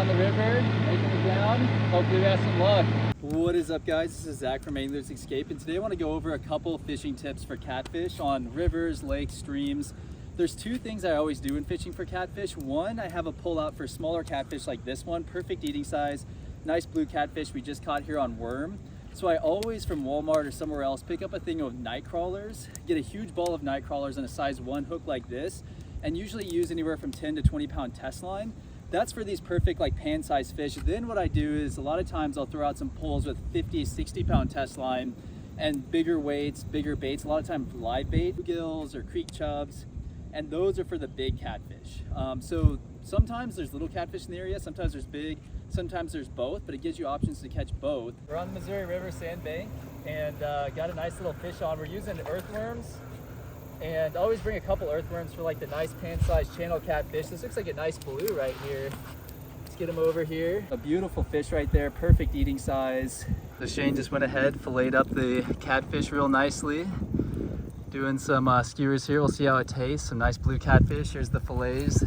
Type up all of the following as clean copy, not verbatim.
on the river, making it down. Hopefully we have some luck. What is up, guys? This is Zach from Angler's Escape, and today I want to go over a couple fishing tips for catfish on rivers, lakes, streams. There's two things I always do in fishing for catfish. One, I have a pull out for smaller catfish like this one, perfect eating size, nice blue catfish we just caught here on worm. So I always, from Walmart or somewhere else, pick up a thing of night crawlers, get a huge ball of night crawlers on a size 1 hook like this, and usually use anywhere from 10 to 20 pound test line. That's for these perfect like pan size fish. Then what I do is a lot of times I'll throw out some pulls with 50, 60 pound test line and bigger weights, bigger baits, a lot of times live bait, bluegills or creek chubs, and those are for the big catfish. So sometimes there's little catfish in the area, sometimes there's big, sometimes there's both, but it gives you options to catch both. We're on the Missouri River sandbank and got a nice little fish on. We're using earthworms, and always bring a couple earthworms for like the nice pan-sized channel catfish. This looks like a nice blue right here. Let's get him over here. A beautiful fish right there, perfect eating size. So Shane just went ahead, filleted up the catfish real nicely. Doing some skewers here, we'll see how it tastes. Some nice blue catfish, here's the fillets.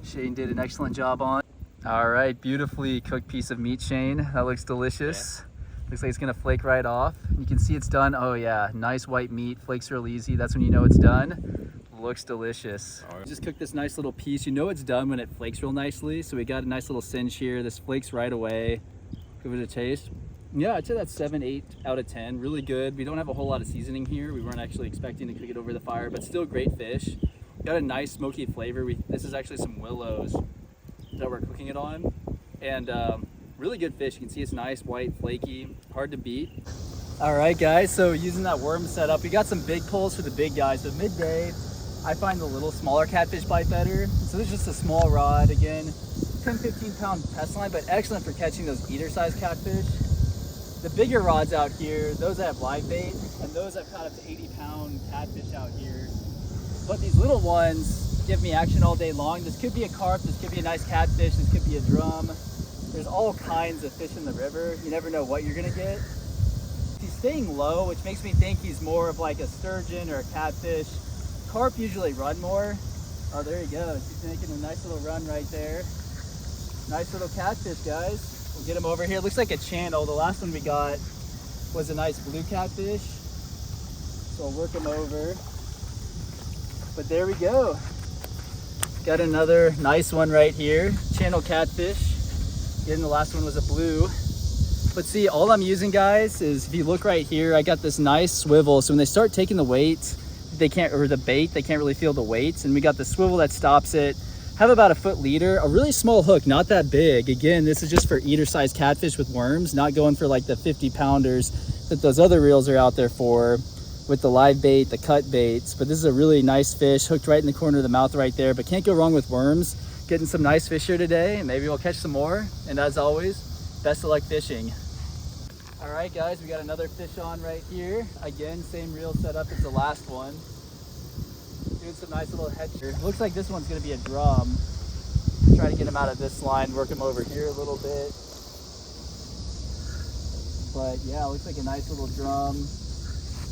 Shane did an excellent job on. All right, beautifully cooked piece of meat, Shane. That looks delicious. Yeah. Looks like it's gonna flake right off. You can see it's done. Oh yeah, nice white meat, flakes real easy. That's when you know it's done. Looks delicious. Right. Just cooked this nice little piece. You know it's done when it flakes real nicely. So we got a nice little singe here. This flakes right away. Give it a taste. Yeah, I'd say that's 7, 8 out of 10. Really good. We don't have a whole lot of seasoning here. We weren't actually expecting to cook it over the fire, but still great fish. Got a nice smoky flavor. This is actually some willows that we're cooking it on. And really good fish. You can see it's nice, white, flaky, hard to beat. All right, guys, so using that worm setup, we got some big pulls for the big guys. So midday, I find the little smaller catfish bite better. So there's just a small rod, again, 10, 15 pound test line, but excellent for catching those eater size catfish. The bigger rods out here, those that have live bait, and those I've caught up to 80 pound catfish out here. But these little ones give me action all day long. This could be a carp, this could be a nice catfish, this could be a drum. There's all kinds of fish in the river. You never know what you're gonna get. He's staying low, which makes me think he's more of like a sturgeon or a catfish. Carp usually run more. Oh, there he goes. He's making a nice little run right there. Nice little catfish, guys. We'll get him over here. It looks like a channel. The last one we got was a nice blue catfish. So I'll work him over. But there we go. Got another nice one right here. Channel catfish. Again, the last one was a blue. But see, all I'm using, guys, is if you look right here, I got this nice swivel. So when they start taking the weight, they can't, or the bait, they can't really feel the weights. And we got the swivel that stops it. Have about a foot leader, a really small hook, not that big. Again, this is just for eater size catfish with worms, not going for like the 50 pounders that those other reels are out there for with the live bait, the cut baits. But this is a really nice fish, hooked right in the corner of the mouth right there, but can't go wrong with worms. Getting some nice fish here today, and maybe we'll catch some more. And as always, best of luck fishing. All right, guys, we got another fish on right here. Again, same reel setup as the last one. Doing some nice little head here. Looks like this one's gonna be a drum. Try to get him out of this line, work him over here a little bit. But yeah, looks like a nice little drum.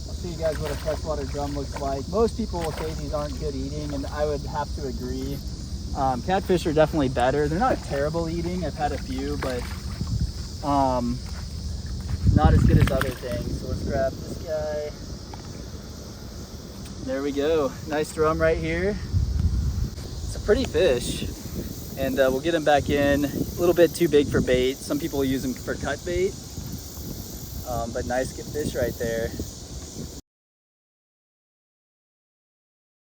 I'll show you guys what a freshwater drum looks like. Most people will say these aren't good eating, and I would have to agree. Catfish are definitely better. They're not terrible eating. I've had a few, but not as good as other things. So let's grab this guy. There we go. Nice drum right here. It's a pretty fish. And we'll get him back in. A little bit too big for bait. Some people use him for cut bait. But nice good fish right there.